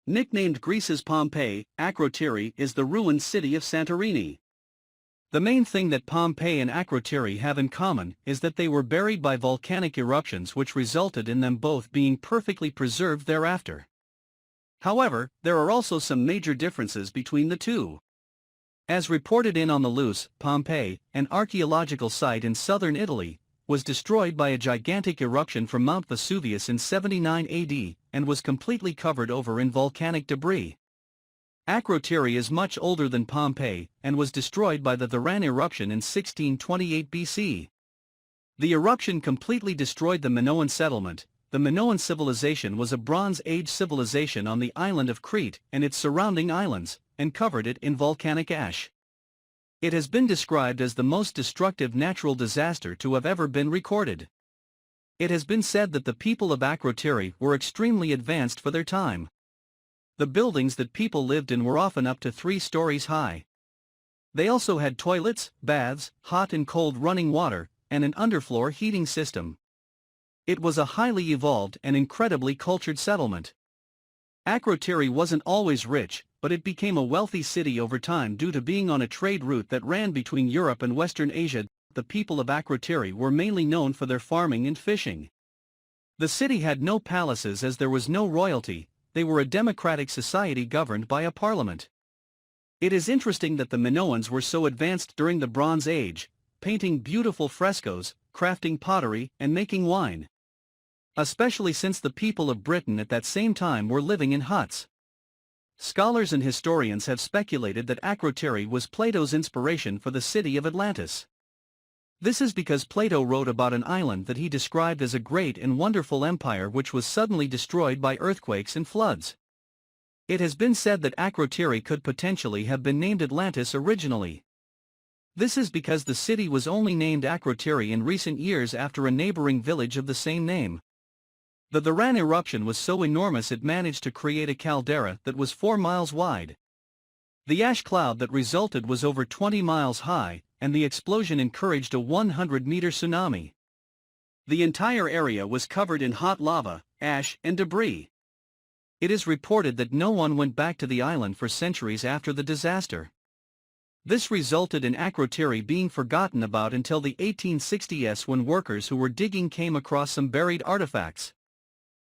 Nicknamed Greece's Pompeii, Akrotiri is the ruined city of Santorini. The main thing that Pompeii and Akrotiri have in common is that they were buried by volcanic eruptions which resulted in them both being perfectly preserved thereafter. However, there are also some major differences between the two. As reported in On the Loose, Pompeii, an archaeological site in southern Italy, was destroyed by a gigantic eruption from Mount Vesuvius in 79 AD and was completely covered over in volcanic debris. Akrotiri is much older than Pompeii and was destroyed by the Varan eruption in 1628 BC. The eruption completely destroyed the Minoan settlement. The Minoan civilization was a Bronze Age civilization on the island of Crete and its surrounding islands, and covered it in volcanic ash. It has been described as the most destructive natural disaster to have ever been recorded. It has been said that the people of Akrotiri were extremely advanced for their time. The buildings that people lived in were often up to 3 stories high. They also had toilets, baths, hot and cold running water, and an underfloor heating system. It was a highly evolved and incredibly cultured settlement. Akrotiri wasn't always rich, but it became a wealthy city over time due to being on a trade route that ran between Europe and Western Asia. The people of Akrotiri were mainly known for their farming and fishing. The city had no palaces as there was no royalty. They were a democratic society governed by a parliament. It is interesting that the Minoans were so advanced during the Bronze Age, painting beautiful frescoes, crafting pottery, and making wine. Especially since the people of Britain at that same time were living in huts. Scholars and historians have speculated that Akrotiri was Plato's inspiration for the city of Atlantis. This is because Plato wrote about an island that he described as a great and wonderful empire which was suddenly destroyed by earthquakes and floods. It has been said that Akrotiri could potentially have been named Atlantis originally. This is because the city was only named Akrotiri in recent years after a neighboring village of the same name. The Varan eruption was so enormous it managed to create a caldera that was 4 miles wide. The ash cloud that resulted was over 20 miles high, and the explosion encouraged a 100-meter tsunami. The entire area was covered in hot lava, ash, and debris. It is reported that no one went back to the island for centuries after the disaster. This resulted in Akrotiri being forgotten about until the 1860s when workers who were digging came across some buried artifacts.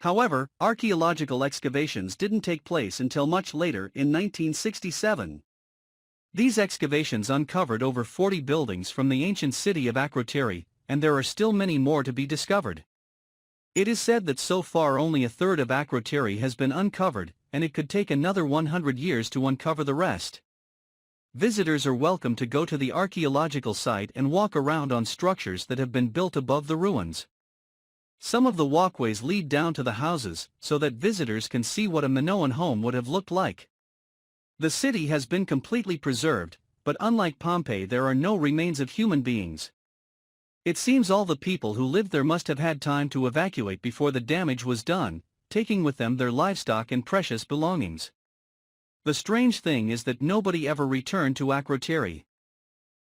However, archaeological excavations didn't take place until much later in 1967. These excavations uncovered over 40 buildings from the ancient city of Akrotiri, and there are still many more to be discovered. It is said that so far only a third of Akrotiri has been uncovered, and it could take another 100 years to uncover the rest. Visitors are welcome to go to the archaeological site and walk around on structures that have been built above the ruins. Some of the walkways lead down to the houses, so that visitors can see what a Minoan home would have looked like. The city has been completely preserved, but unlike Pompeii there are no remains of human beings. It seems all the people who lived there must have had time to evacuate before the damage was done, taking with them their livestock and precious belongings. The strange thing is that nobody ever returned to Akrotiri.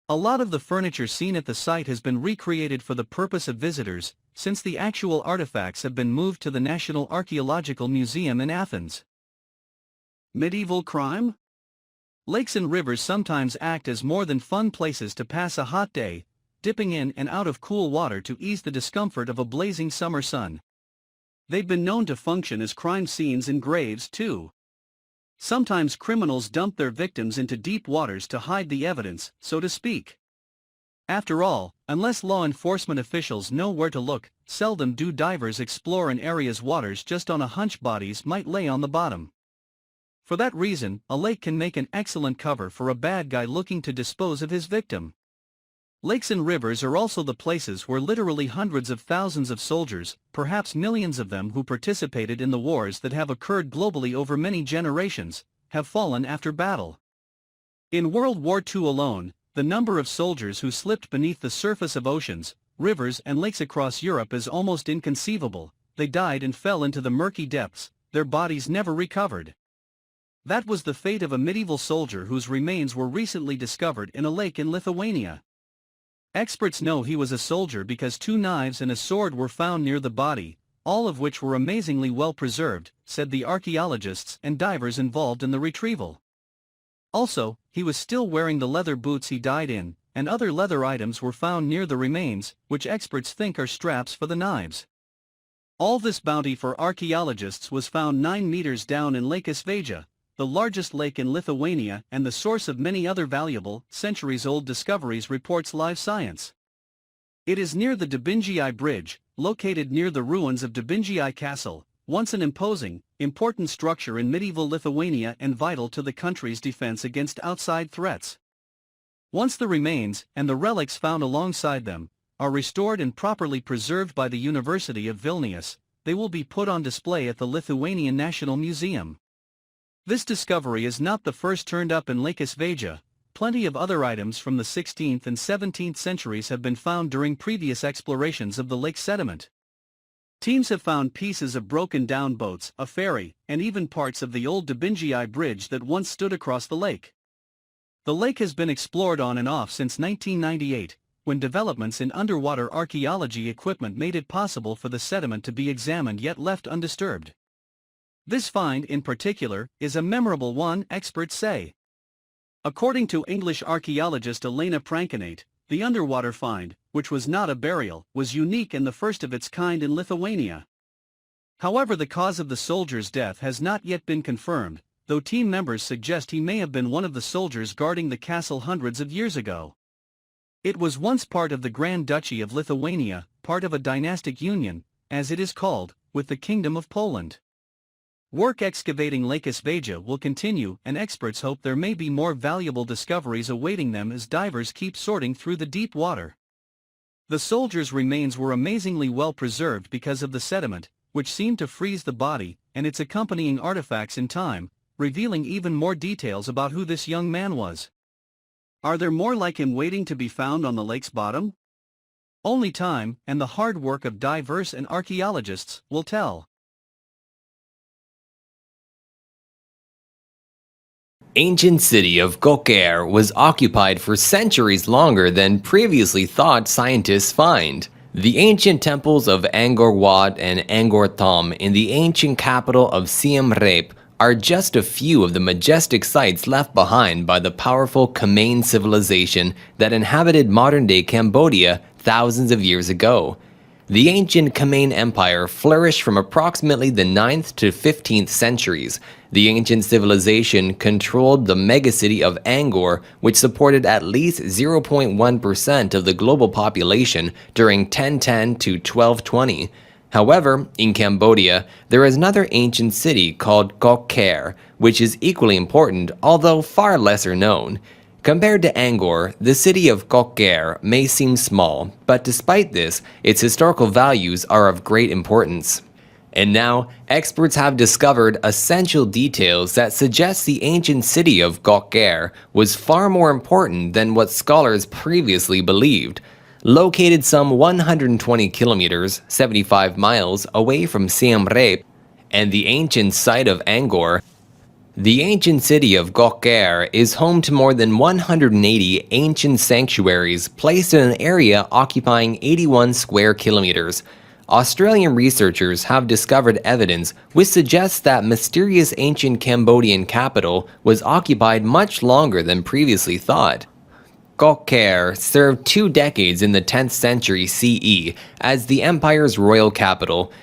A lot of the furniture seen at the site has been recreated for the purpose of visitors, since the actual artifacts have been moved to the National Archaeological Museum in Athens. Medieval crime? Lakes and rivers sometimes act as more than fun places to pass a hot day, dipping in and out of cool water to ease the discomfort of a blazing summer sun. They've been known to function as crime scenes and graves too. Sometimes criminals dump their victims into deep waters to hide the evidence, so to speak. After all, unless law enforcement officials know where to look, seldom do divers explore an area's waters just on a hunch bodies might lay on the bottom. For that reason, a lake can make an excellent cover for a bad guy looking to dispose of his victim. Lakes and rivers are also the places where literally hundreds of thousands of soldiers, perhaps millions of them who participated in the wars that have occurred globally over many generations, have fallen after battle. In World War II alone, the number of soldiers who slipped beneath the surface of oceans, rivers and lakes across Europe is almost inconceivable. They died and fell into the murky depths, their bodies never recovered. That was the fate of a medieval soldier whose remains were recently discovered in a lake in Lithuania. Experts know he was a soldier because 2 knives and a sword were found near the body, all of which were amazingly well preserved, said the archaeologists and divers involved in the retrieval. Also, he was still wearing the leather boots he died in, and other leather items were found near the remains, which experts think are straps for the knives. All this bounty for archaeologists was found 9 meters down in Lake Sveja, the largest lake in Lithuania and the source of many other valuable, centuries-old discoveries, reports Live Science. It is near the Dubingiai Bridge, located near the ruins of Dubingiai Castle, once an imposing, important structure in medieval Lithuania and vital to the country's defense against outside threats. Once the remains, and the relics found alongside them, are restored and properly preserved by the University of Vilnius, they will be put on display at the Lithuanian National Museum. This discovery is not the first turned up in Lake Sveja. Plenty of other items from the 16th and 17th centuries have been found during previous explorations of the lake sediment. Teams have found pieces of broken down boats, a ferry, and even parts of the old Dubingiai Bridge that once stood across the lake. The lake has been explored on and off since 1998, when developments in underwater archaeology equipment made it possible for the sediment to be examined yet left undisturbed. This find in particular is a memorable one, experts say. According to English archaeologist Elena Prankinate, the underwater find, which was not a burial, was unique and the first of its kind in Lithuania. However, the cause of the soldier's death has not yet been confirmed, though team members suggest he may have been one of the soldiers guarding the castle hundreds of years ago. It was once part of the Grand Duchy of Lithuania, part of a dynastic union, as it is called, with the Kingdom of Poland. Work excavating Lake Sveja will continue, and experts hope there may be more valuable discoveries awaiting them as divers keep sorting through the deep water. The soldier's remains were amazingly well preserved because of the sediment, which seemed to freeze the body, and its accompanying artifacts in time, revealing even more details about who this young man was. Are there more like him waiting to be found on the lake's bottom? Only time, and the hard work of divers and archaeologists, will tell. Ancient city of Koh Ker was occupied for centuries longer than previously thought, scientists find. The ancient temples of Angkor Wat and Angkor Thom in the ancient capital of Siem Reap are just a few of the majestic sites left behind by the powerful Khmer civilization that inhabited modern-day Cambodia thousands of years ago. The ancient Khmer Empire flourished from approximately the 9th to 15th centuries. The ancient civilization controlled the megacity of Angkor, which supported at least 0.1% of the global population during 1010 to 1220. However, in Cambodia, there is another ancient city called Koh Ker, which is equally important, although far lesser known. Compared to Angkor, the city of Koh Ker may seem small, but despite this, its historical values are of great importance. And now, experts have discovered essential details that suggest the ancient city of Koh Ker was far more important than what scholars previously believed. Located some 120 kilometers, 75 miles away from Siem Reap and the ancient site of Angkor, the ancient city of Koh Ker is home to more than 180 ancient sanctuaries placed in an area occupying 81 square kilometers. Australian researchers have discovered evidence which suggests that mysterious ancient Cambodian capital was occupied much longer than previously thought. Koh Ker served 2 decades in the 10th century CE as the empire's royal capital,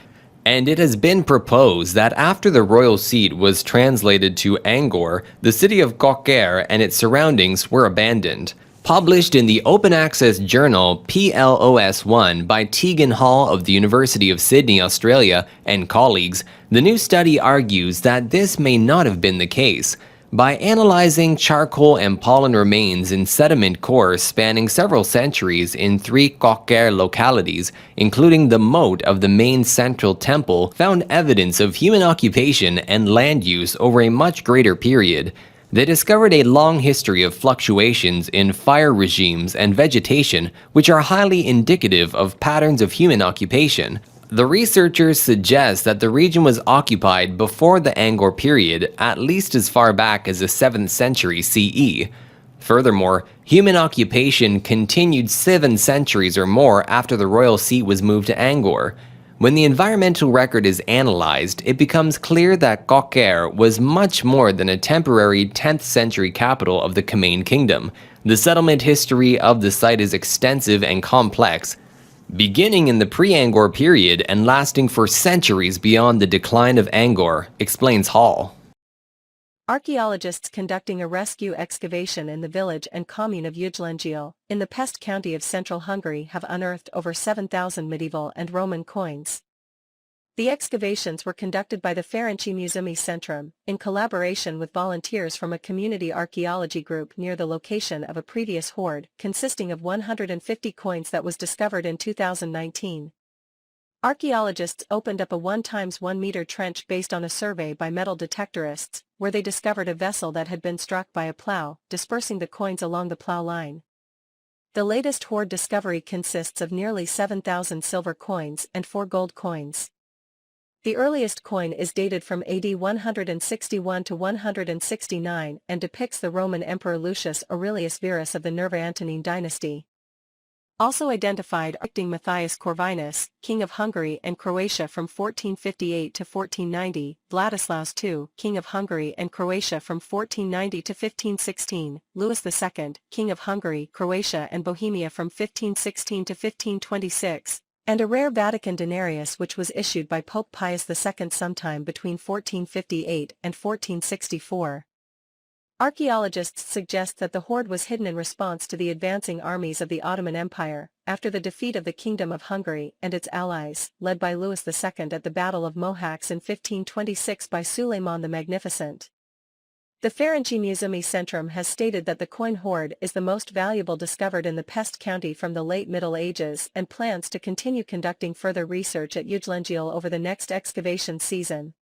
and it has been proposed that after the royal seat was translated to Angkor, the city of Koh Ker and its surroundings were abandoned. Published in the open-access journal PLOS1 by Tegan Hall of the University of Sydney, Australia, and colleagues, the new study argues that this may not have been the case. By analyzing charcoal and pollen remains in sediment cores spanning several centuries in 3 Koh Ker localities, including the moat of the main central temple, found evidence of human occupation and land use over a much greater period. They discovered a long history of fluctuations in fire regimes and vegetation, which are highly indicative of patterns of human occupation. The researchers suggest that the region was occupied before the Angkor period, at least as far back as the 7th century CE. Furthermore, human occupation continued 7 centuries or more after the royal seat was moved to Angkor. When the environmental record is analyzed, it becomes clear that Koh Ker was much more than a temporary 10th century capital of the Khmer Kingdom. The settlement history of the site is extensive and complex, beginning in the pre-Angkor period and lasting for centuries beyond the decline of Angkor, explains Hall. Archaeologists conducting a rescue excavation in the village and commune of Ujlangiel, in the Pest county of central Hungary, have unearthed over 7,000 medieval and Roman coins. The excavations were conducted by the Ferenczi Múzeumi Centrum, in collaboration with volunteers from a community archaeology group near the location of a previous hoard, consisting of 150 coins that was discovered in 2019. Archaeologists opened up a 1 × 1 meter trench based on a survey by metal detectorists, where they discovered a vessel that had been struck by a plow, dispersing the coins along the plow line. The latest hoard discovery consists of nearly 7,000 silver coins and 4 gold coins. The earliest coin is dated from AD 161 to 169 and depicts the Roman Emperor Lucius Aurelius Verus of the Nerva Antonine dynasty. Also identified are King Matthias Corvinus, King of Hungary and Croatia from 1458 to 1490, Vladislaus II, King of Hungary and Croatia from 1490 to 1516, Louis II, King of Hungary, Croatia and Bohemia from 1516 to 1526, and a rare Vatican denarius which was issued by Pope Pius II sometime between 1458 and 1464. Archaeologists suggest that the hoard was hidden in response to the advancing armies of the Ottoman Empire, after the defeat of the Kingdom of Hungary and its allies, led by Louis II at the Battle of Mohacs in 1526 by Suleiman the Magnificent. The Ferenczi Múzeumi Centrum has stated that the coin hoard is the most valuable discovered in the Pest county from the late Middle Ages and plans to continue conducting further research at Ujlangiel over the next excavation season.